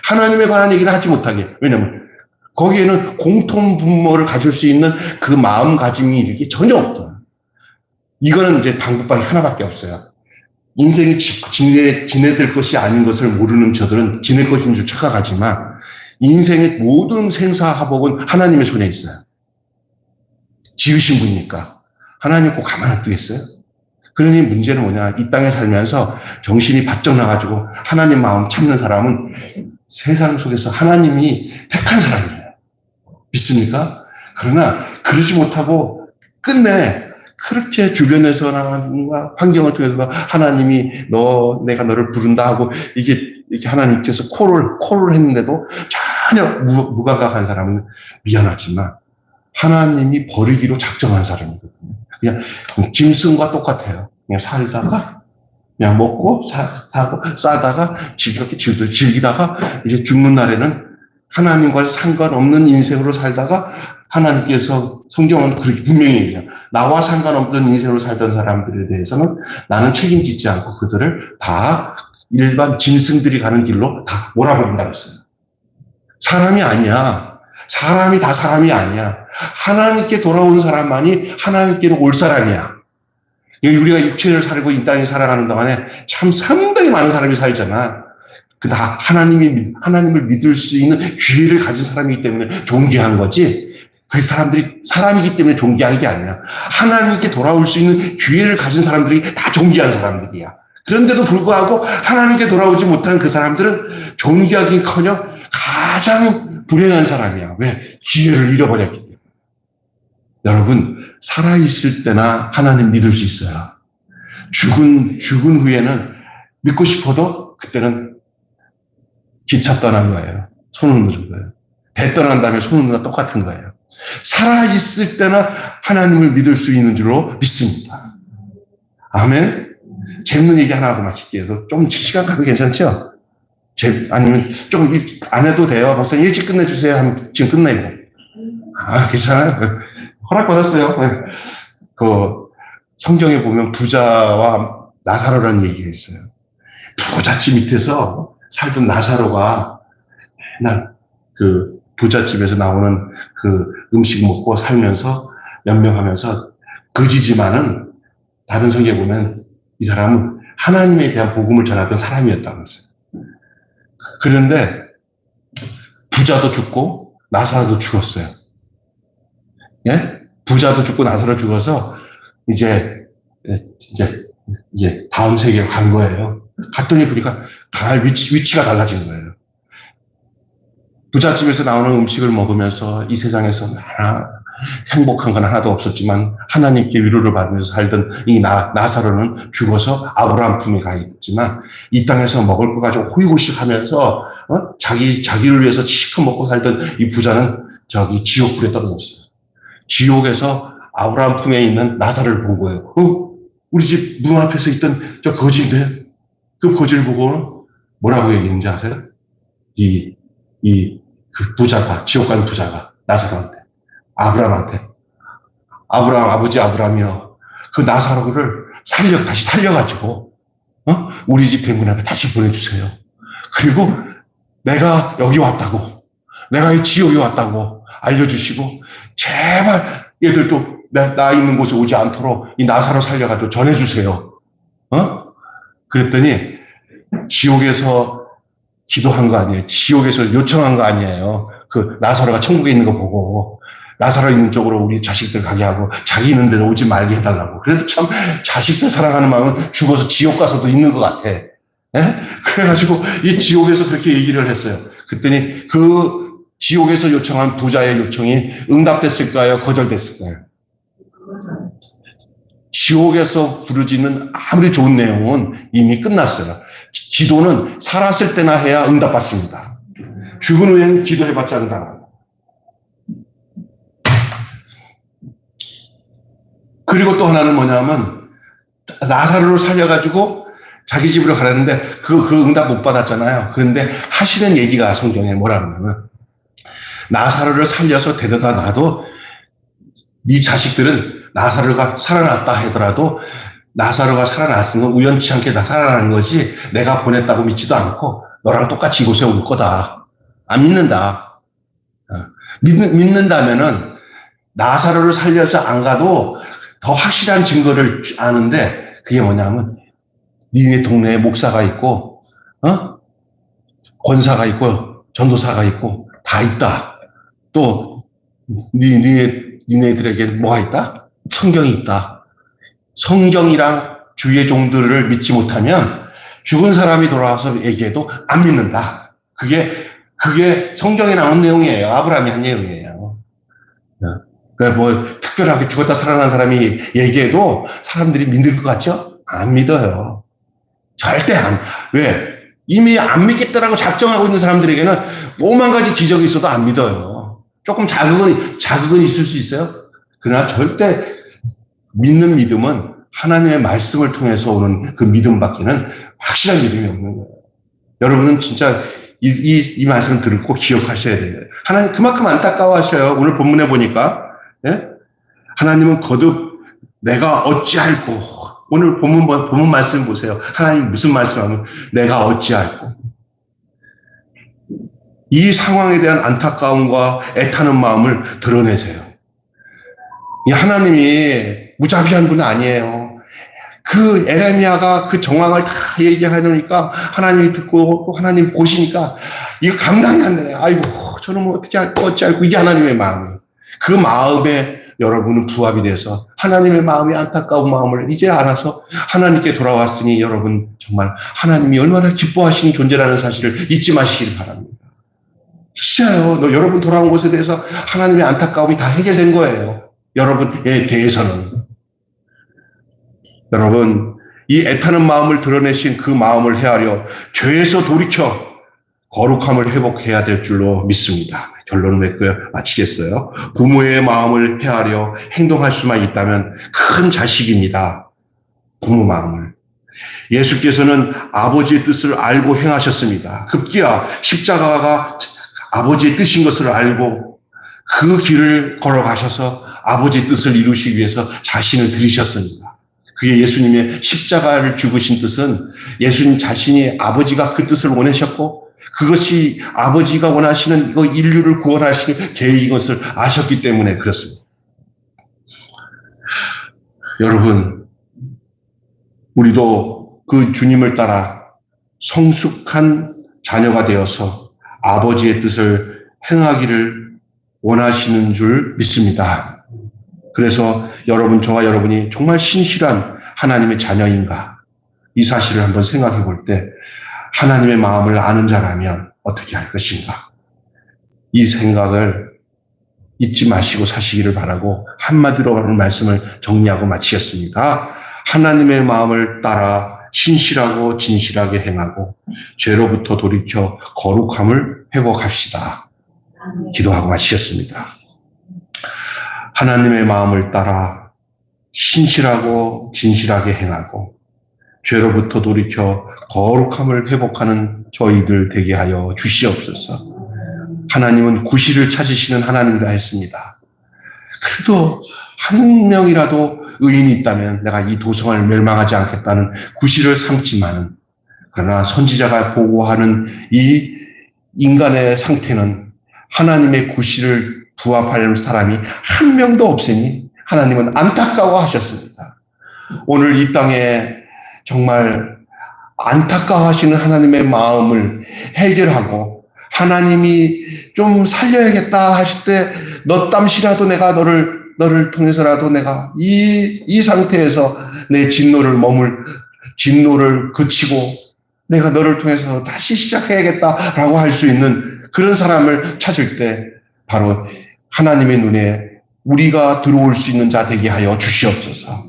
하나님에 관한 얘기는 하지 못하게. 왜냐면 거기에는 공통 분모를 가질 수 있는 그 마음가짐이 이렇게 전혀 없다. 이거는 이제 방법밖에 하나밖에 없어요. 인생이 지네들 것이 아닌 것을 모르는 저들은 지네 것인 줄 착각하지만 인생의 모든 생사화복은 하나님의 손에 있어요. 지으신 분이니까. 하나님 꼭 가만 안 두겠어요? 그러니 문제는 뭐냐. 이 땅에 살면서 정신이 바짝 나가지고 하나님 마음 찾는 사람은 세상 속에서 하나님이 택한 사람이에요. 믿습니까? 그러나 그러지 못하고 끝내 그렇게 주변에서나 환경을 통해서 하나님이 내가 너를 부른다 하고 이게 하나님께서 콜을 했는데도 전혀 무감각한 사람은 미안하지만 하나님이 버리기로 작정한 사람이거든요. 그냥 짐승과 똑같아요. 그냥 살다가 그냥 먹고 사고 싸다가 이렇게 즐기다가 이제 죽는 날에는 하나님과 상관없는 인생으로 살다가 하나님께서 성경은 그렇게 분명히 얘기해요. 나와 상관없는 인생으로 살던 사람들에 대해서는 나는 책임지지 않고 그들을 다 일반 짐승들이 가는 길로 다 몰아버린다고 했어요. 사람이 아니야. 사람이 다 사람이 아니야. 하나님께 돌아온 사람만이 하나님께로 올 사람이야. 우리가 육체를 살고 이 땅에 살아가는 동안에 참 상당히 많은 사람이 살잖아. 그 다 하나님을 믿을 수 있는 기회를 가진 사람이기 때문에 존귀한 거지. 그 사람들이 사람이기 때문에 존귀한 게 아니야. 하나님께 돌아올 수 있는 기회를 가진 사람들이 다 존귀한 사람들이야. 그런데도 불구하고 하나님께 돌아오지 못하는 그 사람들은 존귀하긴커녕 가장 불행한 사람이야. 왜? 기회를 잃어버렸기 때문에. 여러분, 살아있을 때나 하나님 믿을 수 있어요. 죽은 후에는 믿고 싶어도 그때는 기차 떠난 거예요. 손 흔드는 거예요. 배 떠난 다음에 손 흔드는 거 똑같은 거예요. 살아있을 때나 하나님을 믿을 수 있는 줄로 믿습니다. 아멘? 재밌는 얘기 하나 하고 마칠게요. 좀 시간 가도 괜찮죠? 아니면 좀 안 해도 돼요. 박사님 일찍 끝내주세요. 하면 지금 끝내고. 괜찮아요. 허락받았어요. 그 성경에 보면 부자와 나사로라는 얘기가 있어요. 부잣집 밑에서 살던 나사로가 맨날 그 부잣집에서 나오는 그 음식 먹고 살면서 연명하면서 거지지만은 다른 성경에 보면 이 사람은 하나님에 대한 복음을 전하던 사람이었다고 했어요. 그런데 부자도 죽고 나사로도 죽었어요. 예? 부자도 죽고 나사로 죽어서 이제 다음 세계로 간 거예요. 갔더니 보니까 갈 위치가 달라진 거예요. 부잣집에서 나오는 음식을 먹으면서 이 세상에서 행복한 건 하나도 없었지만 하나님께 위로를 받으면서 살던 이 나사로는 죽어서 아브라함 품에 가 있지만 이 땅에서 먹을 거 가지고 호의호식 하면서 자기를 위해서 실컷 먹고 살던 이 부자는 저기 지옥불에 떨어졌어요. 지옥에서 아브라함 품에 있는 나사로를 본 거예요. 우리 집 문 앞에서 있던 저 거지인데 그 거지를 보고 뭐라고 얘기했는지 아세요? 그 부자가, 지옥 간 부자가 나사로한테, 아브라함한테, 아브라함, 아버지 아브라함이여, 그 나사로를 다시 살려가지고, 우리 집 대문 앞에 다시 보내주세요. 그리고 내가 여기 왔다고, 내가 이 지옥에 왔다고 알려주시고, 제발 얘들도 나 있는 곳에 오지 않도록 이 나사로 살려가지고 전해주세요. 그랬더니 지옥에서 기도한 거 아니에요. 지옥에서 요청한 거 아니에요. 그 나사로가 천국에 있는 거 보고 나사로 있는 쪽으로 우리 자식들 가게 하고 자기 있는 데로 오지 말게 해달라고. 그래도 참 자식들 사랑하는 마음은 죽어서 지옥 가서도 있는 것 같아. 예? 그래가지고 이 지옥에서 그렇게 얘기를 했어요. 그랬더니 그 지옥에서 요청한 부자의 요청이 응답됐을까요? 거절됐을까요? 지옥에서 부르짖는 아무리 좋은 내용은 이미 끝났어요. 기도는 살았을 때나 해야 응답받습니다. 죽은 후에는 기도해봤자 응답 안 합니다. 그리고 또 하나는 뭐냐면 나사로를 살려가지고 자기 집으로 가라는데 그 응답 못 받았잖아요. 그런데 하시는 얘기가 성경에 뭐라 그러냐면 나사로를 살려서 데려다 놔도 네 자식들은 나사로가 살아났다 하더라도 나사로가 살아났은 건 우연치 않게 다 살아나는 거지 내가 보냈다고 믿지도 않고 너랑 똑같이 이곳에 올 거다. 안 믿는다. 믿는다면은 나사로를 살려서 안 가도 더 확실한 증거를 아는데 그게 뭐냐면 니네 동네에 목사가 있고 권사가 있고 전도사가 있고 다 있다. 또 니네들에게 뭐가 있다? 성경이 있다. 성경이랑 주의 종들을 믿지 못하면 죽은 사람이 돌아와서 얘기해도 안 믿는다. 그게 성경에 나온 내용이에요. 아브라함이 한 내용이에요. 그러니까 뭐 특별하게 죽었다 살아난 사람이 얘기해도 사람들이 믿을 것 같죠? 안 믿어요. 절대 안. 왜? 이미 안 믿겠다라고 작정하고 있는 사람들에게는 오만 가지 기적이 있어도 안 믿어요. 조금 자극은 있을 수 있어요. 그러나 절대 믿는 믿음은 하나님의 말씀을 통해서 오는 그 믿음밖에는 확실한 믿음이 없는 거예요. 여러분은 진짜 이 말씀을 듣고 기억하셔야 돼요. 하나님 그만큼 안타까워하셔요. 오늘 본문에 보니까 예? 하나님은 거듭 내가 어찌할꼬 오늘 본문 말씀 보세요. 하나님 무슨 말씀하면 내가 어찌할꼬 이 상황에 대한 안타까움과 애타는 마음을 드러내세요. 이 하나님이 무자비한 분은 아니에요. 그 에레미야가 그 정황을 다 얘기하니까 하나님이 듣고 또 하나님 보시니까 이거 감당이 안 되네요. 아이고 저는 뭐 어떻게 할까 어찌할까 이게 하나님의 마음이에요. 그 마음에 여러분은 부합이 돼서 하나님의 마음이 안타까운 마음을 이제 알아서 하나님께 돌아왔으니 여러분 정말 하나님이 얼마나 기뻐하시는 존재라는 사실을 잊지 마시길 바랍니다. 진짜요. 여러분 돌아온 것에 대해서 하나님의 안타까움이 다 해결된 거예요. 여러분에 대해서는. 여러분 이 애타는 마음을 드러내신 그 마음을 헤아려 죄에서 돌이켜 거룩함을 회복해야 될 줄로 믿습니다. 결론을 맺고요. 마치겠어요. 부모의 마음을 헤아려 행동할 수만 있다면 큰 자식입니다. 부모 마음을. 예수께서는 아버지의 뜻을 알고 행하셨습니다. 급기야 십자가가 아버지의 뜻인 것을 알고 그 길을 걸어가셔서 아버지의 뜻을 이루시기 위해서 자신을 들이셨습니다. 그게 예수님의 십자가를 죽으신 뜻은 예수님 자신이 아버지가 그 뜻을 원하셨고 그것이 아버지가 원하시는 이거 인류를 구원하시는 계획인 것을 아셨기 때문에 그렇습니다. 여러분, 우리도 그 주님을 따라 성숙한 자녀가 되어서 아버지의 뜻을 행하기를 원하시는 줄 믿습니다. 그래서 여러분, 저와 여러분이 정말 신실한 하나님의 자녀인가? 이 사실을 한번 생각해 볼 때 하나님의 마음을 아는 자라면 어떻게 할 것인가? 이 생각을 잊지 마시고 사시기를 바라고 한마디로 하는 말씀을 정리하고 마치겠습니다. 하나님의 마음을 따라 신실하고 진실하게 행하고 죄로부터 돌이켜 거룩함을 회복합시다. 기도하고 마치겠습니다. 하나님의 마음을 따라 신실하고 진실하게 행하고 죄로부터 돌이켜 거룩함을 회복하는 저희들 되게 하여 주시옵소서. 하나님은 구실을 찾으시는 하나님이라 했습니다. 그래도 한 명이라도 의인이 있다면 내가 이 도성을 멸망하지 않겠다는 구실을 삼지만, 그러나 선지자가 보고하는 이 인간의 상태는 하나님의 구실을 부합할 사람이 한 명도 없으니 하나님은 안타까워하셨습니다. 오늘 이 땅에 정말 안타까워하시는 하나님의 마음을 해결하고, 하나님이 좀 살려야겠다 하실 때 너 땀시라도 내가 너를 통해서라도 내가 이 상태에서 내 진노를 그치고 내가 너를 통해서 다시 시작해야겠다라고 할 수 있는 그런 사람을 찾을 때 바로 하나님의 눈에 우리가 들어올 수 있는 자 되게 하여 주시옵소서.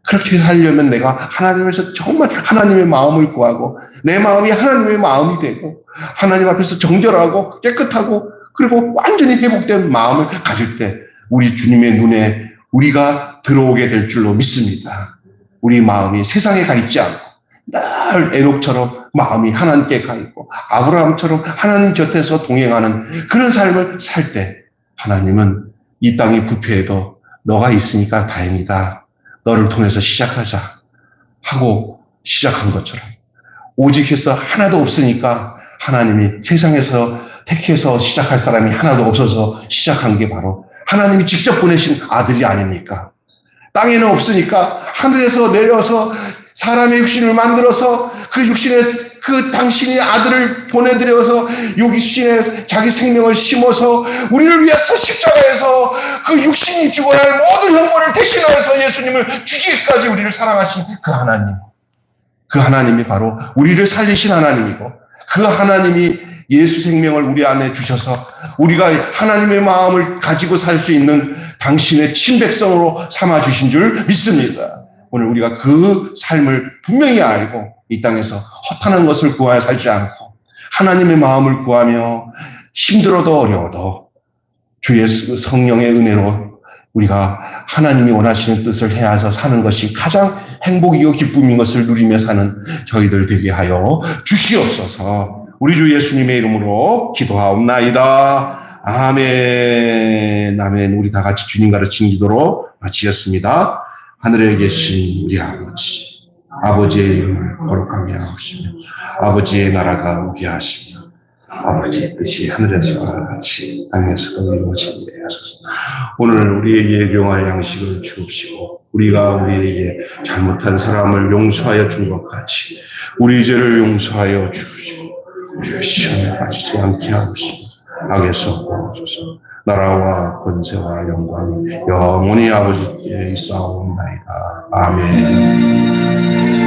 그렇게 하려면 내가 하나님에서 정말 하나님의 마음을 구하고 내 마음이 하나님의 마음이 되고 하나님 앞에서 정결하고 깨끗하고 그리고 완전히 회복된 마음을 가질 때 우리 주님의 눈에 우리가 들어오게 될 줄로 믿습니다. 우리 마음이 세상에 가 있지 않고 늘 에녹처럼 마음이 하나님께 가 있고 아브라함처럼 하나님 곁에서 동행하는 그런 삶을 살 때 하나님은 이 땅이 부패해도 너가 있으니까 다행이다. 너를 통해서 시작하자 하고 시작한 것처럼 오직 해서 하나도 없으니까 하나님이 세상에서 택해서 시작할 사람이 하나도 없어서 시작한 게 바로 하나님이 직접 보내신 아들이 아닙니까? 땅에는 없으니까 하늘에서 내려서 사람의 육신을 만들어서 그 육신에 그 당신이 아들을 보내드려서 육신에 자기 생명을 심어서 우리를 위해서 십자가에서 그 육신이 죽어야 할 모든 형벌을 대신하여서 예수님을 죽이기까지 우리를 사랑하신 그 하나님. 그 하나님이 바로 우리를 살리신 하나님이고 그 하나님이 예수 생명을 우리 안에 주셔서 우리가 하나님의 마음을 가지고 살 수 있는 당신의 친백성으로 삼아주신 줄 믿습니다. 오늘 우리가 그 삶을 분명히 알고 이 땅에서 허탄한 것을 구하여 살지 않고 하나님의 마음을 구하며 힘들어도 어려워도 주의 성령의 은혜로 우리가 하나님이 원하시는 뜻을 해야서 사는 것이 가장 행복이고 기쁨인 것을 누리며 사는 저희들 되게 하여 주시옵소서. 우리 주 예수님의 이름으로 기도하옵나이다. 아멘. 아멘. 우리 다 같이 주님 가르친 기도로 마치겠습니다. 하늘에 계신 우리 아버지, 아버지의 이름을 거룩하게 하시며 아버지의 나라가 오게 하시며 아버지의 뜻이 하늘에서와 같이 땅에서도 이루어지게 하소서. 오늘 우리에게 일용할 양식을 주옵시고 우리가 우리에게 잘못한 사람을 용서하여 준 것 같이 우리 죄를 용서하여 주옵시고 우리가 시험에 빠지지 않게 하옵시고 악에서 구하옵소서. 나라와 권세와 영광이 영원히 아버지께 있사옵나이다. 아멘.